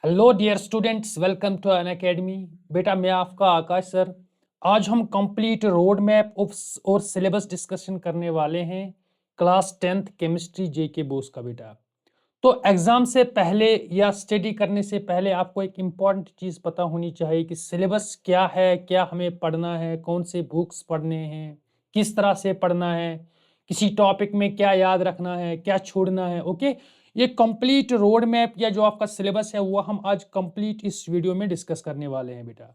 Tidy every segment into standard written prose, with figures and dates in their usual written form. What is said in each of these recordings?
Hello dear students, welcome to Unacademy. बेटा मैं आपका आकाश सर। आज हम कंप्लीट रोड मैप और सिलेबस डिस्कशन करने वाले हैं क्लास 10th केमिस्ट्री जेके बोस का। बेटा तो एग्जाम से पहले या स्टडी करने से पहले आपको एक इम्पॉर्टेंट चीज़ पता होनी चाहिए कि सिलेबस क्या है, क्या हमें पढ़ना है, कौन से बुक्स पढ़ने हैं, किस तरह से पढ़ना है, किसी टॉपिक में क्या याद रखना है, क्या छोड़ना है। ओके, ये कंप्लीट रोड मैप या जो आपका सिलेबस है वो हम आज कंप्लीट इस वीडियो में डिस्कस करने वाले हैं बेटा।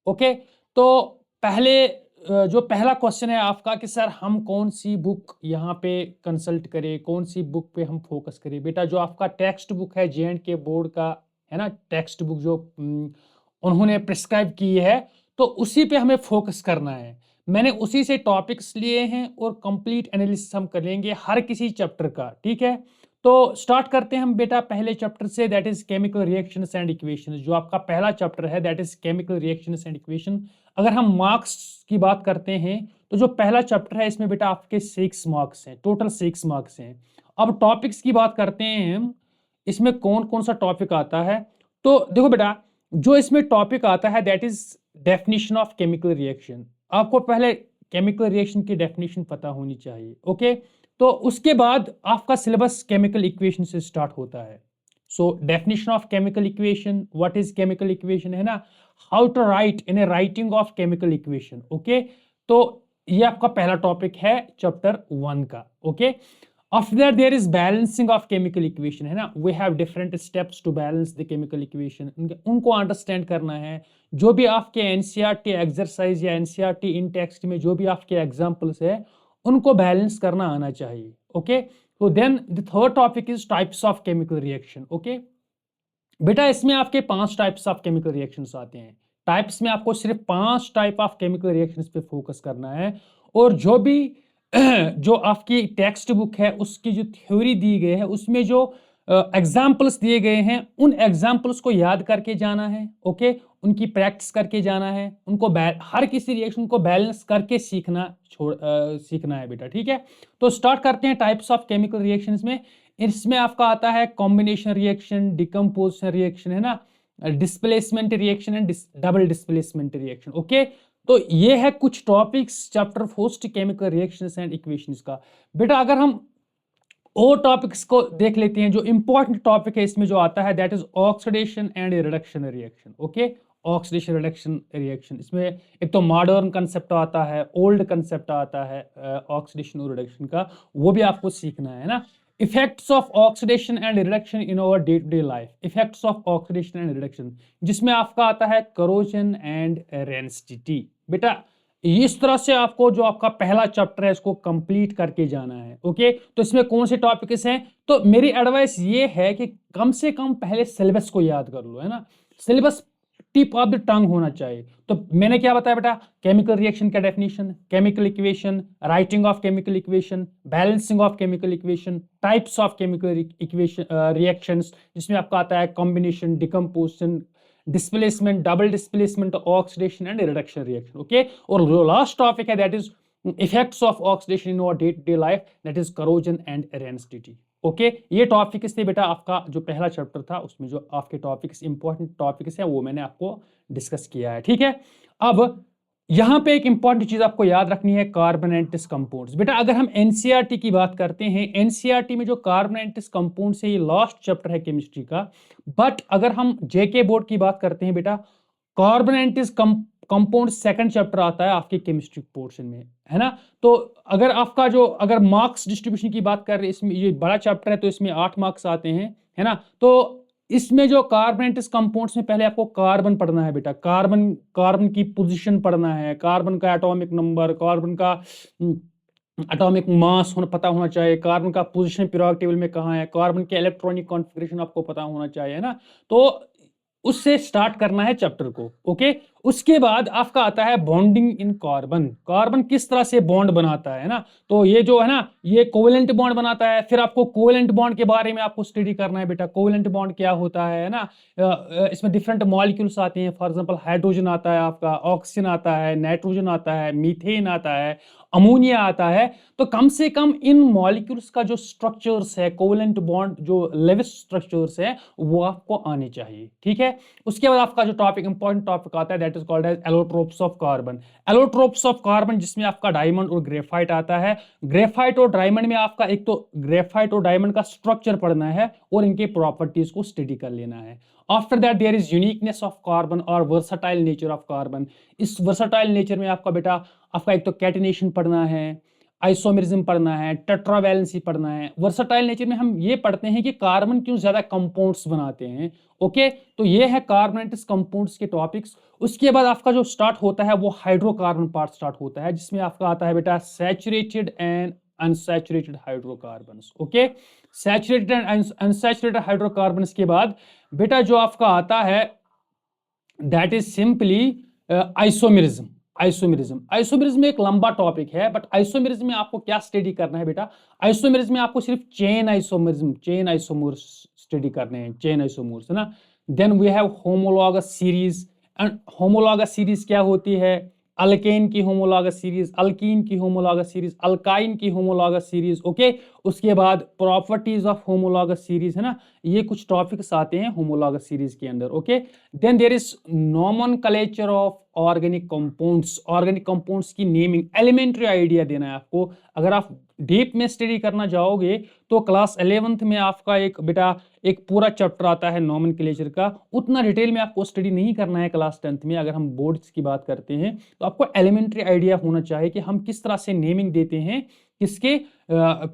ओके, तो पहले जो पहला क्वेश्चन है आपका कि सर हम कौन सी बुक यहाँ पे कंसल्ट करें, कौन सी बुक पे हम फोकस करें। बेटा जो आपका टेक्स्ट बुक है J&K बोर्ड का है ना, टेक्स्ट बुक जो उन्होंने प्रिस्क्राइब की है, तो उसी पे हमें फोकस करना है। मैंने उसी से टॉपिक्स लिए हैं और कंप्लीट एनालिसिस हम करेंगे हर किसी चैप्टर का। ठीक है, तो स्टार्ट करते हैं हम बेटा पहले चैप्टर से, that is chemical reactions and equations. जो आपका पहला चैप्टर है that is chemical reactions and equation. अगर हम मार्क्स की बात करते हैं तो जो पहला चैप्टर है इसमें बेटा आपके 6 मार्क्स हैं, टोटल 6 मार्क्स हैं। अब टॉपिक्स की बात करते हैं हम, इसमें कौन कौन सा टॉपिक आता है। तो देखो बेटा, जो इसमें टॉपिक आता है that is definition of chemical reaction. आपको पहले केमिकल रिएक्शन की डेफिनेशन पता होनी चाहिए। ओके, तो उसके बाद आपका सिलेबस केमिकल इक्वेशन से स्टार्ट होता है। So definition of chemical equation, what is chemical equation, है ना, how to write in a writing of chemical equation. Okay, तो ये आपका पहला टॉपिक है चैप्टर 1 का। Okay, after that there is balancing of chemical equation, है ना, we have different steps to balance the chemical equation। उनको अंडरस्टैंड करना है। जो भी आपके एनसीईआरटी एक्सरसाइज या एनसीईआरटी इन टेक्स्ट में जो भी आपके एग्जांपल्स है उनको बैलेंस करना आना चाहिए। ओके, तो then the third topic is types of chemical reaction. Okay बेटा, इसमें आपके 5 टाइप्स ऑफ केमिकल रिएक्शंस आते हैं। टाइप्स में आपको सिर्फ 5 टाइप ऑफ केमिकल रिएक्शंस पे फोकस करना है। और जो भी जो आपकी टेक्स्ट बुक है उसकी जो थ्योरी दी गई है उसमें जो एग्जाम्पल्स दिए गए हैं उन एग्जाम्पल्स को याद करके जाना है। ओके, उनकी प्रैक्टिस करके जाना है, उनको हर किसी रिएक्शन को बैलेंस करके सीखना है बेटा। ठीक है, तो स्टार्ट करते हैं टाइप्स ऑफ केमिकल रिएक्शंस में। इसमें आपका आता है कॉम्बिनेशन रिएक्शन, डिकम्पोजिशन रिएक्शन, है ना, displacement reaction and double displacement reaction. Okay, तो ये है कुछ topics chapter first chemical reactions and equations का। बेटा अगर हम और टॉपिक्स को देख लेते हैं, जो इंपॉर्टेंट टॉपिक है इसमें जो आता है that is oxidation and reduction reaction. Okay, oxidation reduction reaction, इसमें एक तो मॉडर्न कंसेप्ट आता है, ओल्ड कंसेप्ट आता है ऑक्सीडेशन और रिडक्शन का, वो भी आपको सीखना है ना। Effects of oxidation and reduction in our day to day life, effects of oxidation and reduction, जिसमें आपका आता है करोजन एंड रेंसिडिटी। बेटा इस तरह से आपको जो आपका पहला चैप्टर है इसको कंप्लीट करके जाना है। ओके, तो इसमें कौन से टॉपिक्स हैं, तो मेरी एडवाइस ये है कि कम से कम पहले सिलेबस को याद कर लो, है ना। Syllabus tip of the tongue होना चाहिए। तो मैंने क्या बताया बेटा, केमिकल रिएक्शन का definition, chemical equation, writing of chemical equation, balancing of chemical equation, types of chemical equation reactions, जिसमें आपका आता है combination, decomposition, displacement, double displacement, oxidation and reduction reaction. Okay, और जो लास्ट टॉपिक है that is effects of oxidation in our day to day life, that is corrosion and rancidity. Okay, ये topics थे बेटा आपका जो पहला चैप्टर था उसमें जो आपके टॉपिक्स इंपॉर्टेंट टॉपिक्स हैं वो मैंने आपको डिस्कस किया है। ठीक है, अब यहां पे एक इंपॉर्टेंट चीज आपको याद रखनी है, कार्बोनेंटिस कंपाउंड्स। बेटा अगर हम एनसीईआरटी की बात करते हैं, एनसीईआरटी में जो कार्बोनेंटिस कंपाउंड्स है ये लास्ट चैप्टर है केमिस्ट्री का। बट अगर हम जेके बोर्ड की बात करते हैं बेटा, कार्बोनेंटिस कंपाउंड सेकंड चैप्टर आता है आपके केमिस्ट्री पोर्शन में, है ना। तो अगर आपका जो अगर मार्क्स डिस्ट्रीब्यूशन की बात कर रहे हैं, इसमें ये बड़ा चैप्टर है तो इसमें 8 मार्क्स आते हैं, है ना। तो इसमें जो कार्बोनेटिस कंपाउंड्स में पहले आपको कार्बन पढ़ना है बेटा, कार्बन की पोजीशन पढ़ना है, कार्बन का एटॉमिक नंबर, कार्बन का एटॉमिक मास पता होना चाहिए, कार्बन का पोजीशन पीरियोडिक टेबल में कहाँ है, कार्बन के इलेक्ट्रॉनिक कॉन्फ़िगरेशन आपको पता होना चाहिए, है ना। तो उससे स्टार्ट करना है चैप्टर को। ओके, उसके बाद आपका आता है बॉन्डिंग इन कार्बन। कार्बन किस तरह से बॉन्ड बनाता है ना, तो ये जो है ना, ये कोवेलेंट बॉन्ड बनाता है। फिर आपको कोवेलेंट बॉन्ड के बारे में आपको स्टडी करना है बेटा, कोवेलेंट बॉन्ड क्या होता है ना। इसमें डिफरेंट मॉलिक्यूल्स आते हैं, फॉर एग्जांपल हाइड्रोजन आता है, आपका ऑक्सीजन आता है, नाइट्रोजन आता है, मीथेन आता है, अमोनिया आता है। तो कम से कम इन मॉलिक्यूल्स का जो स्ट्रक्चर्स है, कोवेलेंट बॉन्ड जो लेविस स्ट्रक्चर्स है, वो आपको आने चाहिए, ठीक है। उसके बाद आपका जो टॉपिक, इंपॉर्टेंट टॉपिक आता है, that is called as allotropes of carbon. Allotropes of carbon जिसमें आपका डायमंड और ग्रेफाइट आता है। ग्रेफाइट और डायमंड में आपका एक तो ग्रेफाइट और डायमंड का स्ट्रक्चर पढ़ना है और इनके प्रॉपर्टीज को स्टडी कर लेना है। After that there is uniqueness of carbon और वर्सटाइल नेचर ऑफ कार्बन। इस वर्सटाइल नेचर में आपका बेटा, आपका एक तो कैटिनेशन पढ़ना है, आइसोमेरिज्म पढ़ना है, टेट्रावैलेंसी पढ़ना है। वर्सटाइल नेचर में हम ये पढ़ते हैं कि कार्बन क्यों ज्यादा कंपाउंड्स बनाते हैं। ओके, तो ये है कार्बोनेटस कंपाउंड्स के टॉपिक्स। उसके बाद आपका जो स्टार्ट होता है वो हाइड्रोकार्बन पार्ट स्टार्ट होता है, जिसमें आपका आता है बेटा saturated and unsaturated hydrocarbons. Okay, saturated and unsaturated hydrocarbons के बाद बेटा जो आपका आता है that is simply isomerism. Isomerism एक लंबा टॉपिक है, बट आइसोमेरिज्म में आपको क्या स्टडी करना है बेटा, आइसोमेरिज्म में आपको सिर्फ चेन आइसोमर्स स्टडी करने हैं, चेन आइसोमर्स है ना। Then we have homologous series. And homologous series क्या होती है, अल्केन की होमोलॉगस सीरीज, अल्कीन की होमोलॉगस सीरीज, अल्काइन की होमोलॉगस सीरीज। ओके, उसके बाद प्रॉपर्टीज ऑफ होमोलॉगस सीरीज है ना, ये कुछ टॉपिक्स आते हैं होमोलॉगस सीरीज के अंदर। Okay, then there is nomenclature of organic compounds. Organic compounds की नेमिंग, एलिमेंट्री आइडिया देना है आपको। अगर आप डीप में स्टडी करना चाहोगे तो क्लास 11th में आपका एक बेटा एक पूरा चैप्टर आता है नोमेनक्लेचर का, उतना डिटेल में आपको स्टडी नहीं करना है क्लास 10th में। अगर हम बोर्ड्स की बात करते हैं तो आपको एलिमेंट्री आइडिया होना चाहिए कि हम किस तरह से नेमिंग देते हैं किसके,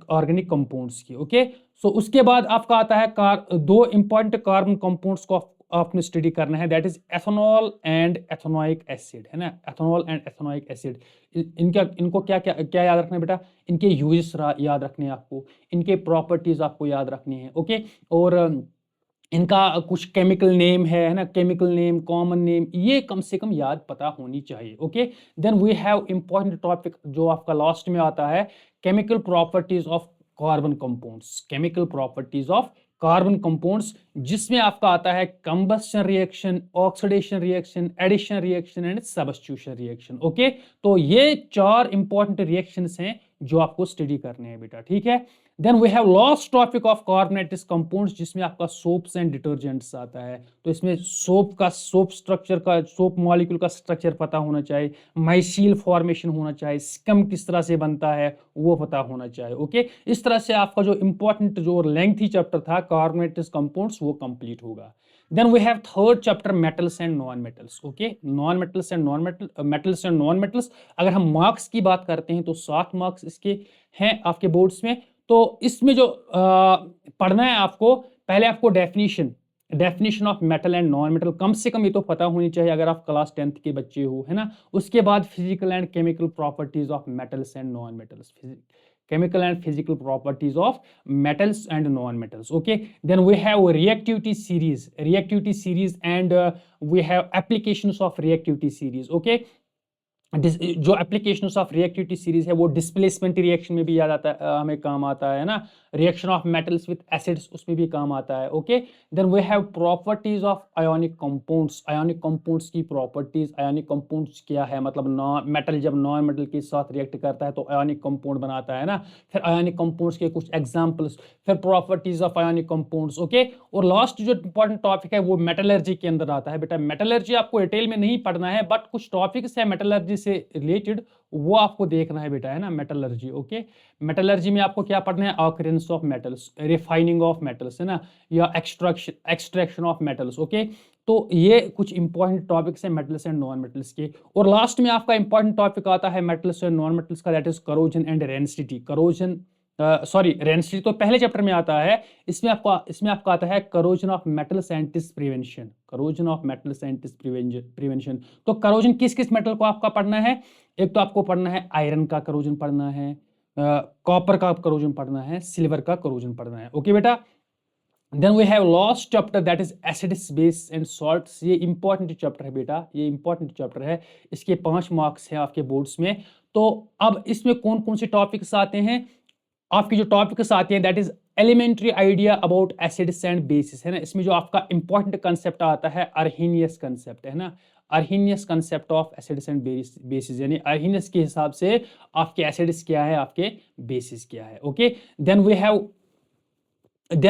ऑर्गेनिक कंपाउंड्स की। ओके, सो उसके बाद आपका आता है दो इंपॉर्टेंट कार्बन कंपाउंड्स को आपने स्टडी करना है, that is ethanol and ethanoic acid है ना। एथेनॉल एंड एथेनोइक एसिड, इनको क्या क्या क्या याद रखना है बेटा, इनके यूजेस याद रखने हैं आपको, इनके प्रॉपर्टीज आपको याद रखनी है। ओके, और इनका कुछ केमिकल नेम है ना, केमिकल नेम, कॉमन नेम, ये कम से कम याद पता होनी चाहिए। Okay, then we have important topic जो आपका लास्ट में आता है, chemical properties of carbon compounds. Chemical properties of carbon compounds, जिसमें आपका आता है combustion reaction, oxidation reaction, addition reaction and substitution reaction. Okay, तो ये चार इंपॉर्टेंट रिएक्शंस हैं जो आपको स्टडी करने हैं बेटा, ठीक है। Then we have last topic of carbonates compounds, जिसमें आपका सोप्स एंड डिटर्जेंट्स आता है। तो इसमें सोप का, सोप स्ट्रक्चर का, सोप मॉलिक्यूल का स्ट्रक्चर पता होना चाहिए, माइसील फॉर्मेशन होना चाहिए, स्कम किस तरह से बनता है वो पता होना चाहिए। ओके, इस तरह से आपका जो इंपॉर्टेंट जो लेंथी चैप्टर था कार्बोनेटस कंपाउंड्स वो कंप्लीट होगा। Then we have third chapter metals and non-metals. Okay, non-metals and metals and non-metals। अगर हम मार्क्स की बात करते हैं तो 7 मार्क्स इसके हैं आपके बोर्ड्स में। तो इसमें जो पढ़ना है आपको, पहले आपको definition of metal and non metal कम से कम ये तो पता होनी चाहिए अगर आप क्लास 10th के बच्चे हो, है ना। उसके बाद physical and chemical properties of metals and non metals, chemical and physical properties of metals and non-metals. Okay, then we have reactivity series and we have applications of reactivity series. Okay, जो application of reactivity series है वो displacement reaction में भी याद आता है, हमें काम आता है ना। Reaction of metals with acids उसमें भी काम आता है। Okay, then we have properties of ionic compounds. Ionic compounds की प्रॉपर्टीज, आयोनिक कंपाउंड्स क्या है, मतलब नॉन मेटल जब नॉन मेटल के साथ रिएक्ट करता है तो आयोनिक कंपाउंड बनाता है ना। फिर आयोनिक कंपाउंड्स के कुछ एग्जांपल्स, फिर properties of ionic compounds. Okay, और लास्ट जो इंपॉर्टेंट टॉपिक है वो मेटलर्जी के अंदर आता है बेटा। मेटलर्जी आपको डिटेल में नहीं पढ़ना है, बट कुछ टॉपिक्स है मेटलर्जी से रिलेटेड वो आपको देखना है बेटा, है ना, मेटलर्जी। ओके, मेटलर्जी में आपको क्या पढ़ना है, occurrence of metals, refining of metals, है ना, या एक्सट्रैक्शन ऑफ मेटल्स। ओके, तो ये कुछ इंपॉर्टेंट टॉपिक्स हैं मेटल्स एंड नॉन मेटल्स के। और लास्ट में आपका इंपॉर्टेंट टॉपिक आता है मेटल्स एंड नॉन मेटल्स का, दैट इज करोजन एंड रेंसिटी। रेंसिटी तो पहले चैप्टर में आता है, इसमें आपका आता है corrosion of metal scientist prevention. Corrosion of metal scientist prevention. तो करोजन किस किस मेटल को आपका पढ़ना है, एक तो आपको पढ़ना है आयरन का करोजन पढ़ना है, कॉपर का करोजन पढ़ना है, सिल्वर का करोजन पढ़ना है। ओके बेटा, then we have last chapter that is acids base and salts. ये इंपॉर्टेंट चैप्टर है बेटा, ये इंपॉर्टेंट चैप्टर है, इसके 5 मार्क्स हैं आपके बोर्ड्स में। तो अब इसमें कौन कौन से टॉपिक्स आते हैं, आपके जो टॉपिक्स आते हैं that is elementary idea about acids and bases, है ना। इसमें जो आपका इंपॉर्टेंट कंसेप्ट आता है अर्हीनियस कंसेप्ट, है ना, Arrhenius concept of acids and bases, यानी अर्हीनियस के हिसाब से आपके एसिड्स क्या है, आपके बेसिस क्या है। Okay, then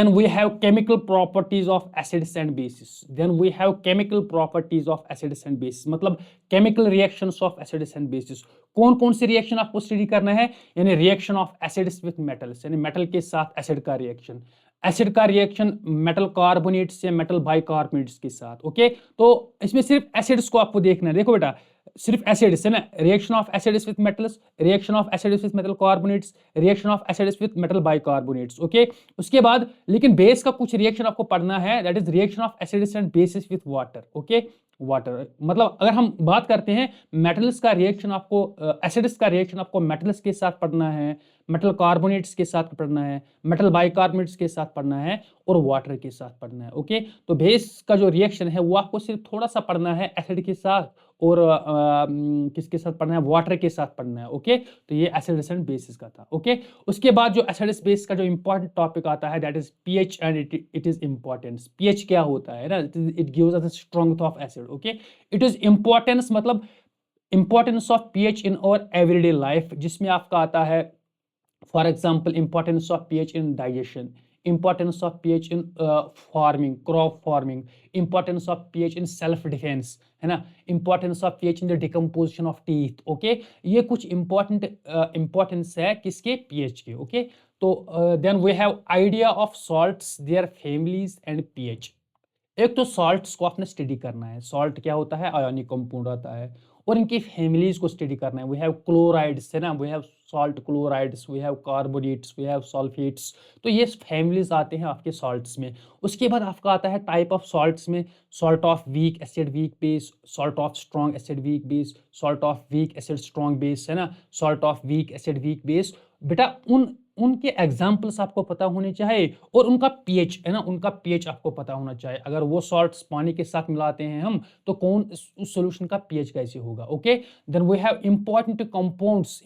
we have chemical properties of acids and bases, then we have chemical properties of acids and bases, मतलब chemical reactions of acids and bases। कौन कौन से रिएक्शन आपको स्टडी करना है, यानी reaction of acids with metals, यानी metal के साथ एसिड का रिएक्शन, एसिड का रिएक्शन मेटल कार्बोनेट से मेटल बाइकार्बोनेट्स के साथ। ओके, तो इसमें सिर्फ एसिड्स को आपको देखना है। देखो बेटा, सिर्फ एसिड्स है ना, reaction of acids with metals, reaction of acids with metal carbonates, reaction of acids with metal bicarbonates. Okay, उसके बाद लेकिन बेस का कुछ रिएक्शन आपको पढ़ना है, that is reaction of acids and basis with water. Okay, water मतलब अगर हम बात करते हैं मेटल्स का रिएक्शन, आपको एसिड्स का रिएक्शन आपको मेटल्स के साथ पढ़ना है, मेटल कार्बोनेट्स के साथ पढ़ना है, मेटल बाइकार्बोनेट्स के साथ पढ़ना है और वाटर के साथ पढ़ना है। ओके, तो बेस का जो रिएक्शन है वो आपको सिर्फ थोड़ा सा पढ़ना है एसिड के साथ और किसके साथ पढ़ना है, वाटर के साथ पढ़ना है। ओके, तो ये एसिड्स एंड बेसिस का था। ओके, उसके बाद जो एसिड्स बेस का जो इंपॉर्टेंट टॉपिक आता है that is pH and it is importance. PH क्या होता है ना, it gives us the strength of acid. Okay, it is importance मतलब importance of pH in our everyday life, जिसमें आपका आता है for example importance of pH in digestion, importance of pH in farming, crop farming, importance of pH in self defense, है ना, importance of pH in the decomposition of teeth। Okay, ये कुछ importance है किसके, pH के। Okay, तो then we have idea of salts, their families and pH। एक तो सॉल्ट्स को आपने स्टडी करना है, सॉल्ट क्या होता है, आयोनिक कंपाउंड आता है, और इनकी फैमिलीज को स्टडी करना है। वी हैव क्लोराइड्स, है ना, we have salt chlorides, we have carbonates, we have sulphates, तो ये फैमिलीज आते हैं आपके सॉल्ट्स में। उसके बाद आपका आता है टाइप ऑफ सॉल्ट्स में, salt of weak acid weak base, salt of strong acid weak base, salt of weak acid strong base, है ना, salt of weak acid weak base. बेटा उनके एग्जाम्पल्स आपको पता होने चाहिए और उनका पीएच, है ना, उनका पीएच आपको पता होना चाहिए। अगर वो सॉल्ट्स पानी के साथ मिलाते हैं हम, तो कौन उस सॉल्यूशन का पीएच कैसे होगा। Okay, then we have important compounds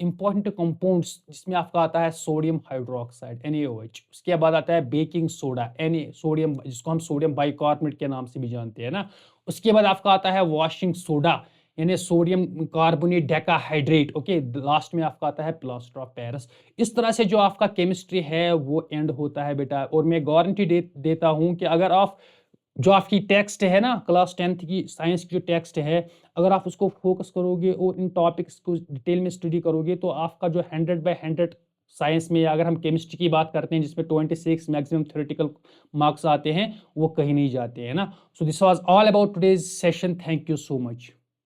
जिसमें आपका आता है सोडियम हाइड्रोक्साइड NaOH, उसके बाद आता है बेकिंग सोडा सोडियम, जिसको हम सोडियम बाइकार्बोनेट के नाम से भी जानते हैं ना। उसके बाद आपका आता है वॉशिंग सोडा, यानी sodium carbonate decahydrate. Okay, last में आपका आता है प्लास्टर ऑफ पेरिस। इस तरह से जो आपका केमिस्ट्री है वो एंड होता है बेटा, और मैं गारंटी देता हूं कि अगर आप जो आपकी टेक्स्ट है ना, क्लास 10th की साइंस की जो टेक्स्ट है, अगर आप उसको फोकस करोगे और इन टॉपिक्स को डिटेल में स्टडी करोगे, तो आपका जो 100/100 साइंस में, अगर हम केमिस्ट्री की बात करते हैं जिसमें 26 मैक्सिमम थ्योरेटिकल मार्क्स आते हैं, वो कहीं नहीं जाते हैं ना। So this was all about today's session. Thank you so much.